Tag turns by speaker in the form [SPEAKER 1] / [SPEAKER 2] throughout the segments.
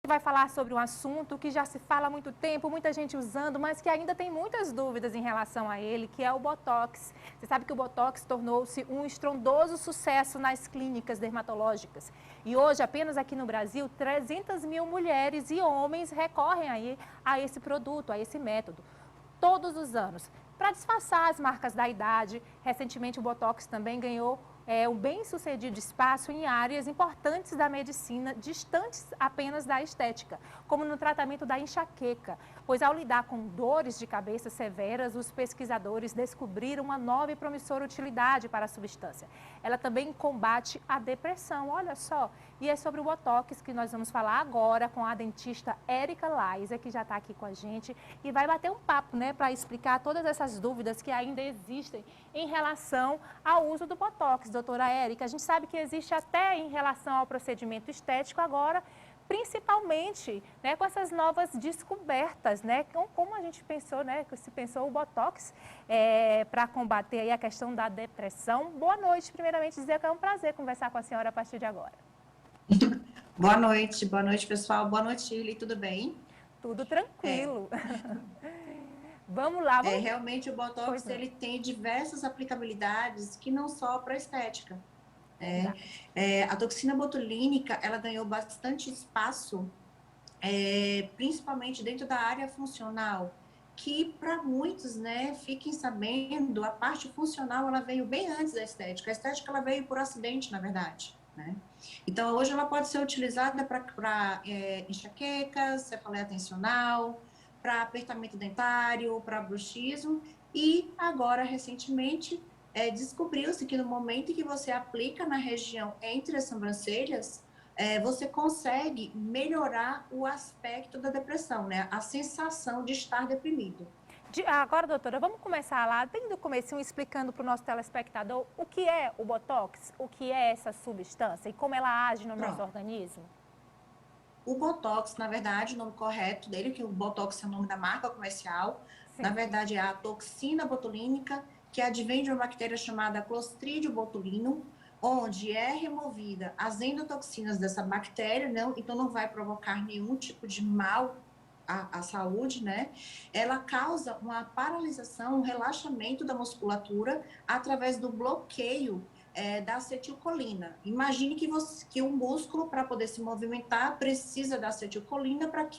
[SPEAKER 1] vai falar sobre um assunto que já se fala há muito tempo, muita gente usando, mas que ainda tem muitas dúvidas em relação a ele, que é o Botox. Você sabe que o Botox tornou-se um estrondoso sucesso nas clínicas dermatológicas. E hoje, apenas aqui no Brasil, 300 mil mulheres e homens recorrem aí a esse produto, a esse método, todos os anos. Para disfarçar as marcas da idade, recentemente o Botox também ganhou um bem-sucedido espaço em áreas importantes da medicina, distantes apenas da estética, como no tratamento da enxaqueca, pois ao lidar com dores de cabeça severas, os pesquisadores descobriram uma nova e promissora utilidade para a substância. Ela também combate a depressão, olha só. E é sobre o Botox que nós vamos falar agora com a dentista Érica Laiser, que já está aqui com a gente, e vai bater um papo, né, para explicar todas essas dúvidas que ainda existem em relação ao uso do Botox. Doutora Érica, a gente sabe que existe até em relação ao procedimento estético agora, principalmente, né, com essas novas descobertas, né, como a gente pensou, né, que se pensou o Botox para combater aí a questão da depressão. Boa noite, primeiramente dizer que é um prazer conversar com a senhora a partir de agora.
[SPEAKER 2] Boa noite, pessoal. Boa noite, Shirley, tudo bem?
[SPEAKER 1] Tudo tranquilo. Vamos lá, vamos...
[SPEAKER 2] Realmente o Botox ele tem diversas aplicabilidades que não só para estética. A toxina botulínica ela ganhou bastante espaço, principalmente dentro da área funcional, que para muitos, né, fiquem sabendo, a parte funcional ela veio bem antes da estética. A estética ela veio por acidente, na verdade, né? Então, hoje ela pode ser utilizada para enxaquecas, cefaleia tensional, para apertamento dentário, para bruxismo, e agora, recentemente, descobriu-se que no momento em que você aplica na região entre as sobrancelhas, você consegue melhorar o aspecto da depressão, né? A sensação de estar deprimido.
[SPEAKER 1] Agora, doutora, vamos começar lá, bem do comecinho, explicando para o nosso telespectador o que é o Botox, o que é essa substância e como ela age no nosso
[SPEAKER 2] Pronto.
[SPEAKER 1] organismo.
[SPEAKER 2] O Botox, na verdade, o nome correto dele, que o Botox é o nome da marca comercial, na
[SPEAKER 1] Sim.
[SPEAKER 2] verdade é a toxina botulínica, que advém de uma bactéria chamada Clostridium botulinum, onde é removida as endotoxinas dessa bactéria, não, então não vai provocar nenhum tipo de mal à saúde, né? Ela causa uma paralisação, um relaxamento da musculatura através do bloqueio da acetilcolina. Imagine que um músculo, para poder se movimentar, precisa da acetilcolina para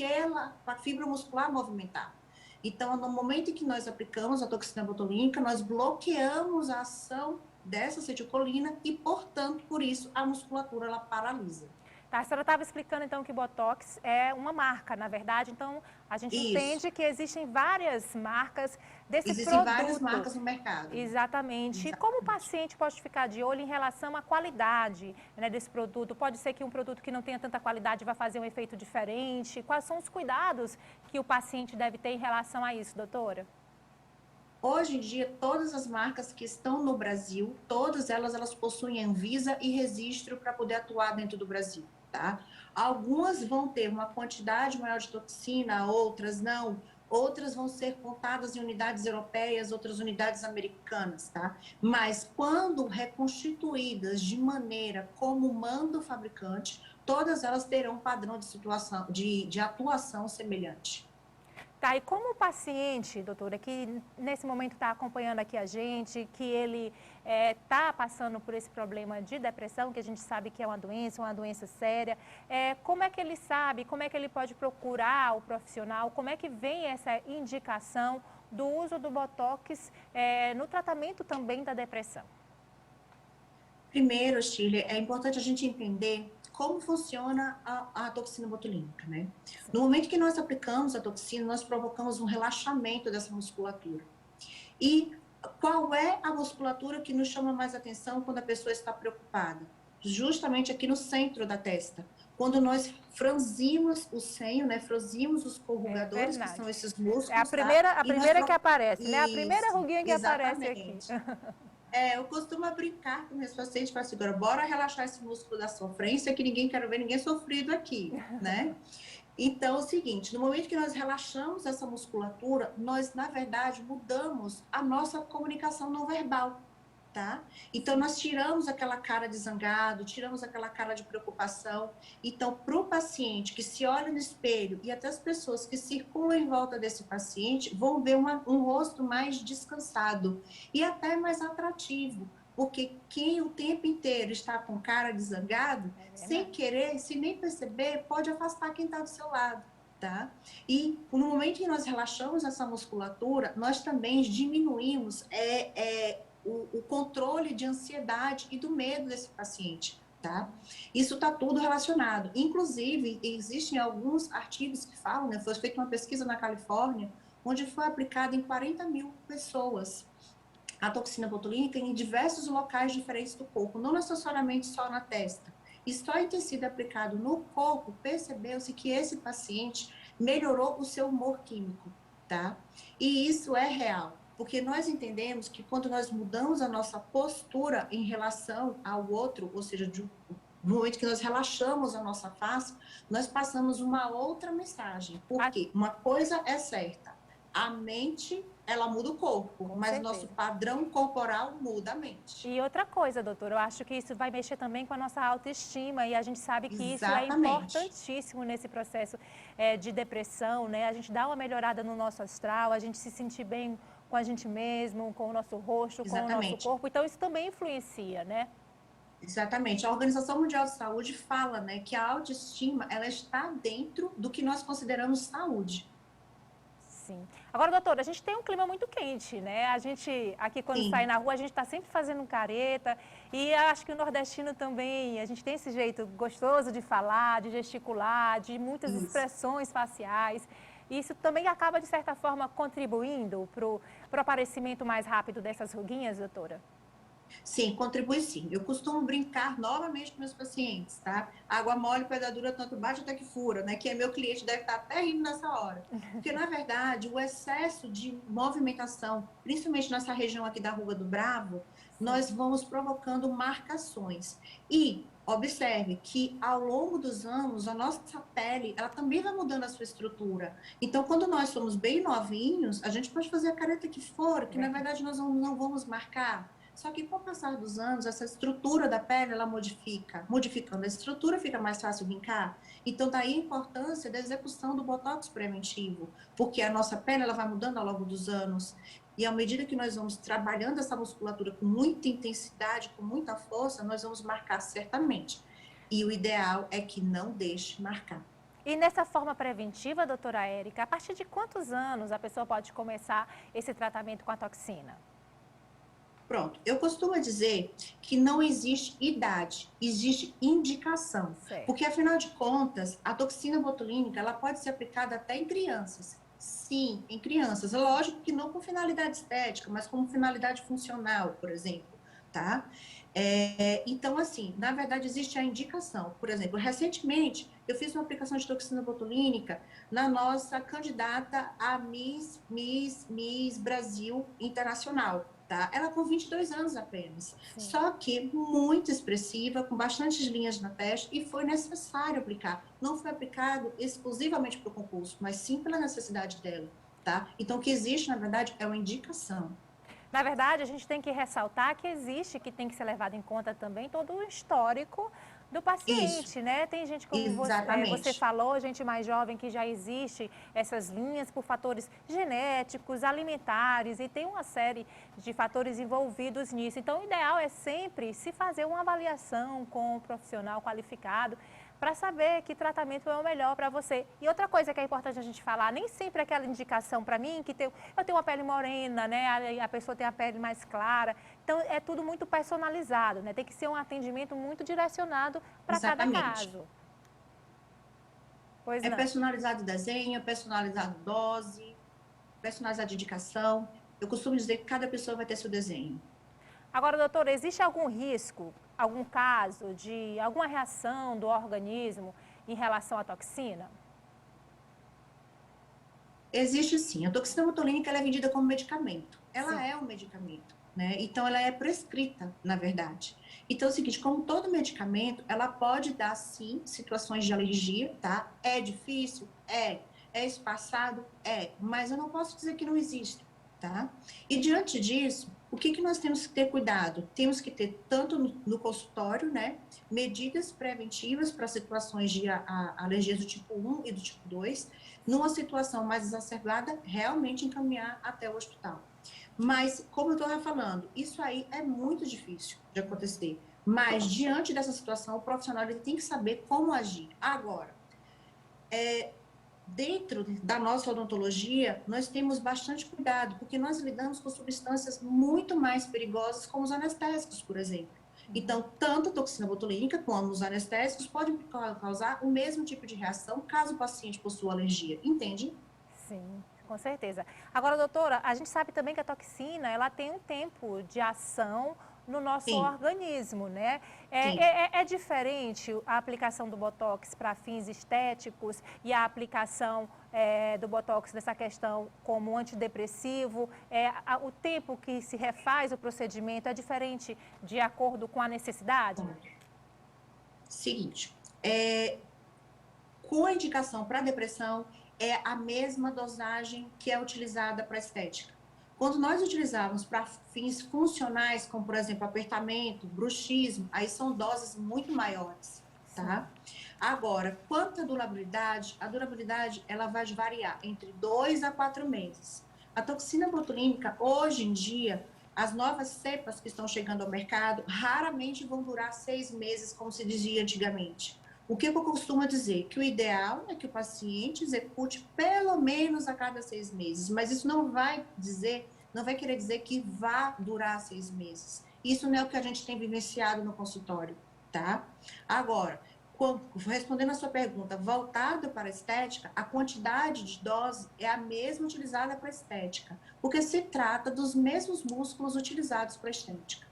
[SPEAKER 2] a fibra muscular movimentar. Então, no momento em que nós aplicamos a toxina botulínica, nós bloqueamos a ação dessa acetilcolina e, portanto, por isso, a musculatura ela paralisa.
[SPEAKER 1] Tá, a senhora estava explicando então que Botox é uma marca, na verdade, então a gente
[SPEAKER 2] Isso.
[SPEAKER 1] entende que existem várias marcas desse
[SPEAKER 2] Existem várias
[SPEAKER 1] produto.
[SPEAKER 2] marcas no mercado.
[SPEAKER 1] Exatamente. E como o
[SPEAKER 2] Exatamente.
[SPEAKER 1] paciente pode ficar de olho em relação à qualidade, né, desse produto? Pode ser que um produto que não tenha tanta qualidade vai fazer um efeito diferente? Quais são os cuidados que o paciente deve ter em relação a isso, doutora?
[SPEAKER 2] Hoje em dia, todas as marcas que estão no Brasil, todas elas possuem Anvisa e registro para poder atuar dentro do Brasil, tá? Algumas vão ter uma quantidade maior de toxina, outras não. Outras vão ser contadas em unidades europeias, outras unidades americanas, tá? Mas quando reconstituídas de maneira como manda o fabricante, todas elas terão um padrão de situação, de atuação semelhante.
[SPEAKER 1] Tá, e como o paciente, doutora, que nesse momento está acompanhando aqui a gente, que ele está passando por esse problema de depressão, que a gente sabe que é uma doença séria, como é que ele sabe, como é que ele pode procurar o profissional, como é que vem essa indicação do uso do Botox no tratamento também da depressão?
[SPEAKER 2] Primeiro, Shirley, é importante a gente entender como funciona a toxina botulínica, né? No momento que nós aplicamos a toxina, nós provocamos um relaxamento dessa musculatura. E qual é a musculatura que nos chama mais atenção quando a pessoa está preocupada? Justamente aqui no centro da testa. Quando nós franzimos o senho, né? Franzimos os
[SPEAKER 1] É
[SPEAKER 2] corrugadores, que são
[SPEAKER 1] verdade.
[SPEAKER 2] esses
[SPEAKER 1] É a
[SPEAKER 2] músculos, tá?
[SPEAKER 1] primeira, a
[SPEAKER 2] E nós
[SPEAKER 1] primeira que aparece, né? A primeira
[SPEAKER 2] Isso,
[SPEAKER 1] ruguinha que aparece aqui.
[SPEAKER 2] exatamente. Eu costumo brincar com meus pacientes para segurar, bora relaxar esse músculo da sofrência, que ninguém quer ver ninguém sofrido aqui, né? Então, é o seguinte, no momento que nós relaxamos essa musculatura, nós, na verdade, mudamos a nossa comunicação não verbal. tá? Então, nós tiramos aquela cara de zangado, tiramos aquela cara de preocupação. Então, para o paciente que se olha no espelho e até as pessoas que circulam em volta desse paciente vão ver um rosto mais descansado e até mais atrativo. Porque quem o tempo inteiro está com cara de zangado, sem querer, sem nem perceber, pode afastar quem está do seu lado. Tá? E no momento que nós relaxamos essa musculatura, nós também diminuímos o controle de ansiedade e do medo desse paciente, tá? Isso está tudo relacionado. Inclusive, existem alguns artigos que falam, né? Foi feita uma pesquisa na Califórnia, onde foi aplicada em 40 mil pessoas a toxina botulínica em diversos locais diferentes do corpo, não necessariamente só na testa. E só em ter sido aplicado no corpo, percebeu-se que esse paciente melhorou o seu humor químico, tá? E isso é real, porque nós entendemos que quando nós mudamos a nossa postura em relação ao outro, ou seja, no momento que nós relaxamos a nossa face, nós passamos uma outra mensagem. Porque uma coisa é certa, a mente, ela muda o corpo, mas o nosso padrão corporal muda a mente.
[SPEAKER 1] E outra coisa, doutora, eu acho que isso vai mexer também com a nossa autoestima e a gente sabe que isso é
[SPEAKER 2] Exatamente.
[SPEAKER 1] importantíssimo nesse processo de depressão, né? A gente dá uma melhorada no nosso astral, a gente se sentir bem com a gente mesmo, com o nosso rosto, com o nosso corpo, então isso também influencia, né?
[SPEAKER 2] Exatamente. A Organização Mundial de Saúde fala, né, que a autoestima, ela está dentro do que nós consideramos saúde.
[SPEAKER 1] Sim. Agora, doutora, a gente tem um clima muito quente, né? A gente, aqui quando sai na rua, a gente está sempre fazendo careta e acho que o nordestino também, a gente tem esse jeito gostoso de falar, de gesticular, de muitas expressões faciais. Isso também acaba, de certa forma, contribuindo para o aparecimento mais rápido dessas ruguinhas, doutora?
[SPEAKER 2] Sim, contribui sim. Eu costumo brincar novamente com meus pacientes, tá? Água mole, pedra dura, tanto bate até que fura, né? Que é meu cliente deve estar até rindo nessa hora. Porque, na verdade, o excesso de movimentação, principalmente nessa região aqui da Rua do Bravo, nós vamos provocando marcações. E observe que, ao longo dos anos, a nossa pele, ela também vai mudando a sua estrutura. Então, quando nós somos bem novinhos, a gente pode fazer a careta que for, que, na verdade, nós não vamos marcar. Só que com o passar dos anos, essa estrutura da pele, ela modifica. Modificando a estrutura, fica mais fácil brincar. Então, daí a importância da execução do botox preventivo, porque a nossa pele, ela vai mudando ao longo dos anos. E à medida que nós vamos trabalhando essa musculatura com muita intensidade, com muita força, nós vamos marcar certamente. E o ideal é que não deixe marcar.
[SPEAKER 1] E nessa forma preventiva, doutora Érica, a partir de quantos anos a pessoa pode começar esse tratamento com a toxina?
[SPEAKER 2] Pronto, eu costumo dizer que não existe idade, existe indicação.
[SPEAKER 1] Certo.
[SPEAKER 2] Porque, afinal de contas, a toxina botulínica, ela pode ser aplicada até em crianças. Sim, em crianças. Lógico que não com finalidade estética, mas como finalidade funcional, por exemplo, tá? Então, assim, na verdade, existe a indicação. Por exemplo, recentemente, eu fiz uma aplicação de toxina botulínica na nossa candidata a Miss Brasil Internacional. Tá? Ela com 22 anos apenas, só que muito expressiva, com bastantes linhas na testa, e foi necessário aplicar. Não foi aplicado exclusivamente para o concurso, mas sim pela necessidade dela, tá? Então, o que existe, na verdade, é uma indicação.
[SPEAKER 1] Na verdade, a gente tem que ressaltar que existe, que tem que ser levado em conta também todo o histórico do paciente,
[SPEAKER 2] Isso.
[SPEAKER 1] né? Tem gente, como você falou, gente mais jovem, que já existe essas linhas por fatores genéticos, alimentares, e tem uma série de fatores envolvidos nisso. Então, o ideal é sempre se fazer uma avaliação com um profissional qualificado para saber que tratamento é o melhor para você. E outra coisa que é importante a gente falar, nem sempre aquela indicação para mim, que eu tenho uma pele morena, né? A pessoa tem a pele mais clara. Então, é tudo muito personalizado, né? Tem que ser um atendimento muito direcionado para cada caso.
[SPEAKER 2] Pois não. É personalizado desenho, é personalizado dose, personalizado indicação. Eu costumo dizer que cada pessoa vai ter seu desenho.
[SPEAKER 1] Agora, doutora, existe algum risco, algum caso de alguma reação do organismo em relação à toxina?
[SPEAKER 2] Existe sim. A toxina botulínica ela é vendida como medicamento. Ela é um medicamento, né? Então, ela é prescrita, na verdade. Então, é o seguinte, como todo medicamento, ela pode dar, sim, situações de alergia, tá? É difícil? É. É espaçado? É. Mas eu não posso dizer que não existe, tá? E diante disso, O que nós temos que ter cuidado? Temos que ter, tanto no consultório, né, medidas preventivas para situações de alergias do tipo 1 e do tipo 2. Numa situação mais exacerbada, realmente encaminhar até o hospital. Mas, como eu estava falando, isso aí é muito difícil de acontecer. Mas, diante dessa situação, o profissional ele tem que saber como agir. Agora, dentro da nossa odontologia, nós temos bastante cuidado, porque nós lidamos com substâncias muito mais perigosas, como os anestésicos, por exemplo. Então, tanto a toxina botulínica como os anestésicos podem causar o mesmo tipo de reação caso o paciente possua alergia, entende?
[SPEAKER 1] Sim, com certeza. Agora, doutora, a gente sabe também que a toxina, ela tem um tempo de ação no nosso
[SPEAKER 2] Sim,
[SPEAKER 1] organismo, né?
[SPEAKER 2] sim.
[SPEAKER 1] É diferente a aplicação do Botox para fins estéticos e a aplicação do Botox nessa questão como antidepressivo. O tempo que se refaz o procedimento é diferente de acordo com a necessidade?
[SPEAKER 2] Bom, seguinte, com a indicação para depressão, é a mesma dosagem que é utilizada para estética. Quando nós utilizamos para fins funcionais, como por exemplo apertamento, bruxismo, aí são doses muito maiores,
[SPEAKER 1] Sim.
[SPEAKER 2] tá? Agora, quanto à durabilidade, a durabilidade ela vai variar entre 2 a 4 meses. A toxina botulínica, hoje em dia, as novas cepas que estão chegando ao mercado raramente vão durar 6 meses, como se dizia antigamente. O que eu costumo dizer? Que o ideal é que o paciente execute pelo menos a cada 6 meses, mas isso não vai querer dizer que vá durar 6 meses. Isso não é o que a gente tem vivenciado no consultório, tá? Agora, respondendo a sua pergunta, voltado para a estética, a quantidade de dose é a mesma utilizada para a estética, porque se trata dos mesmos músculos utilizados para a estética.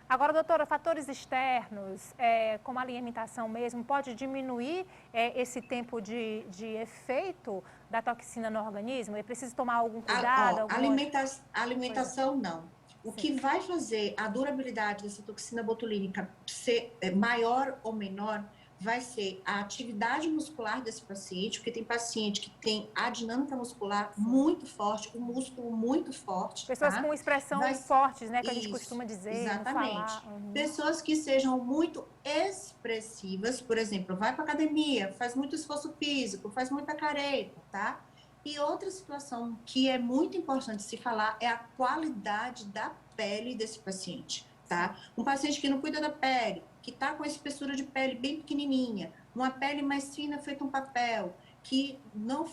[SPEAKER 1] Agora, doutora, fatores externos, como a alimentação mesmo, pode diminuir esse tempo de efeito da toxina no organismo? É preciso tomar algum cuidado, alguma coisa?
[SPEAKER 2] Alimentação não. O
[SPEAKER 1] Sim,
[SPEAKER 2] que vai fazer a durabilidade dessa toxina botulínica ser maior ou menor vai ser a atividade muscular desse paciente, porque tem paciente que tem a dinâmica muscular
[SPEAKER 1] sim.
[SPEAKER 2] muito forte, o músculo muito forte,
[SPEAKER 1] Pessoas com
[SPEAKER 2] tá? Vai
[SPEAKER 1] expressão fortes, né, que a gente
[SPEAKER 2] isso,
[SPEAKER 1] costuma dizer, no falar.
[SPEAKER 2] exatamente.
[SPEAKER 1] Uhum.
[SPEAKER 2] Pessoas que sejam muito expressivas, por exemplo, vai para academia, faz muito esforço físico, faz muita careta, tá? E outra situação que é muito importante se falar é a qualidade da pele desse paciente,
[SPEAKER 1] Sim.
[SPEAKER 2] tá? Um paciente que não cuida da pele, que está com a espessura de pele bem pequenininha, uma pele mais fina feita um papel, que não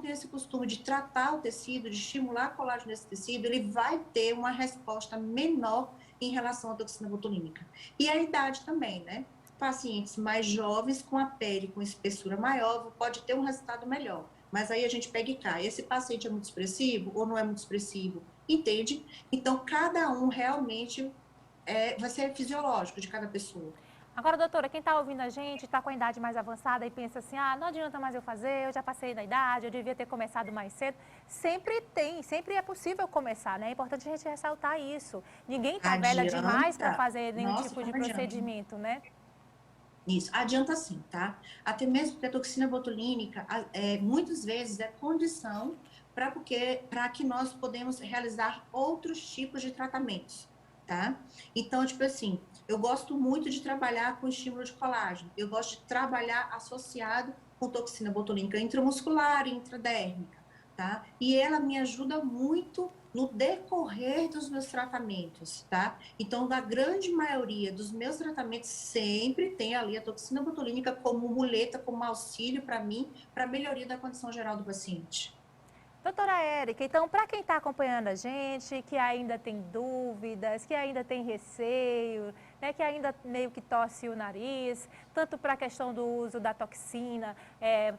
[SPEAKER 2] tem esse costume de tratar o tecido, de estimular colágeno nesse tecido, ele vai ter uma resposta menor em relação à toxina botulínica. E a idade também, né? Pacientes mais jovens com a pele com espessura maior pode ter um resultado melhor. Mas aí a gente pega e cai. Esse paciente é muito expressivo ou não é muito expressivo? Entende? Então, cada um realmente vai ser fisiológico de cada pessoa.
[SPEAKER 1] Agora, doutora, quem está ouvindo a gente, está com a idade mais avançada e pensa assim, não adianta mais eu fazer, eu já passei da idade, eu devia ter começado mais cedo. Sempre é possível começar, né? É importante a gente ressaltar isso. Ninguém está velha demais para
[SPEAKER 2] Adianta.
[SPEAKER 1] fazer nenhum
[SPEAKER 2] Nossa,
[SPEAKER 1] tipo de
[SPEAKER 2] como adianta.
[SPEAKER 1] procedimento, né?
[SPEAKER 2] Isso, adianta sim, tá? Até mesmo porque a toxina botulínica, muitas vezes é condição para que nós podemos realizar outros tipos de tratamentos, tá? Então, tipo assim, eu gosto muito de trabalhar com estímulo de colágeno, eu gosto de trabalhar associado com toxina botulínica intramuscular e intradérmica, tá? E ela me ajuda muito no decorrer dos meus tratamentos, tá? Então, na grande maioria dos meus tratamentos, sempre tem ali a toxina botulínica como muleta, como auxílio para mim, para a melhoria da condição geral do paciente.
[SPEAKER 1] Doutora Érica, então, para quem está acompanhando a gente, que ainda tem dúvidas, que ainda tem receio, né, que ainda meio que torce o nariz, tanto para a questão do uso da toxina,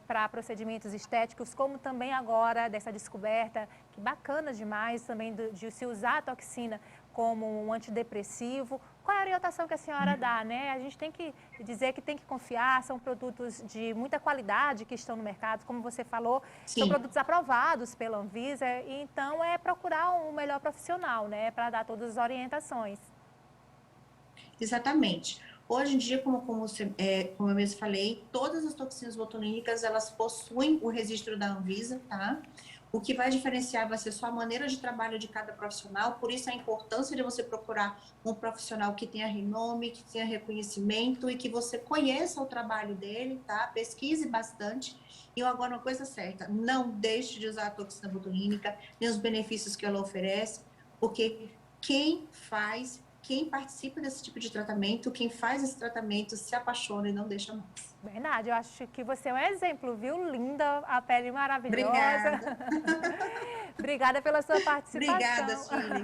[SPEAKER 1] para procedimentos estéticos, como também agora dessa descoberta, que bacana demais também de se usar a toxina como um antidepressivo. Qual é a orientação que a senhora dá, né? A gente tem que dizer que tem que confiar, são produtos de muita qualidade que estão no mercado, como você falou, são
[SPEAKER 2] Sim,
[SPEAKER 1] produtos aprovados pela Anvisa, e então é procurar um melhor profissional, né, para dar todas as orientações.
[SPEAKER 2] exatamente. Hoje em dia, como eu mesmo falei, todas as toxinas botulínicas, elas possuem o registro da Anvisa, tá? O que vai diferenciar vai ser só a maneira de trabalho de cada profissional, por isso a importância de você procurar um profissional que tenha renome, que tenha reconhecimento e que você conheça o trabalho dele, tá? Pesquise bastante. E agora uma coisa certa, não deixe de usar a toxina botulínica, nem os benefícios que ela oferece, porque quem participa desse tipo de tratamento, quem faz esse tratamento se apaixona e não deixa mais.
[SPEAKER 1] Verdade, eu acho que você é um exemplo, viu? Linda, a pele maravilhosa.
[SPEAKER 2] Obrigada.
[SPEAKER 1] Obrigada pela sua
[SPEAKER 2] Obrigada,
[SPEAKER 1] participação.
[SPEAKER 2] Shirley.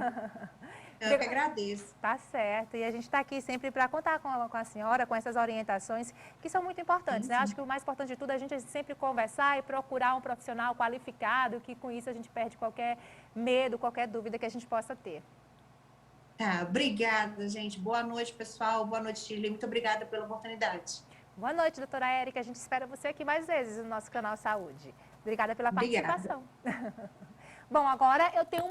[SPEAKER 2] Eu que agradeço.
[SPEAKER 1] Tá certo. E a gente está aqui sempre para contar com a senhora, com essas orientações que são muito importantes,
[SPEAKER 2] Sim,
[SPEAKER 1] né?
[SPEAKER 2] sim.
[SPEAKER 1] Acho que o mais importante de tudo é a gente sempre conversar e procurar um profissional qualificado, que com isso a gente perde qualquer medo, qualquer dúvida que a gente possa ter.
[SPEAKER 2] Tá, obrigada, gente. Boa noite, pessoal. Boa noite, Shirley. Muito obrigada pela oportunidade.
[SPEAKER 1] Boa noite, doutora Érica. A gente espera você aqui mais vezes no nosso canal Saúde. Obrigada pela
[SPEAKER 2] Obrigada.
[SPEAKER 1] participação. Bom, agora eu tenho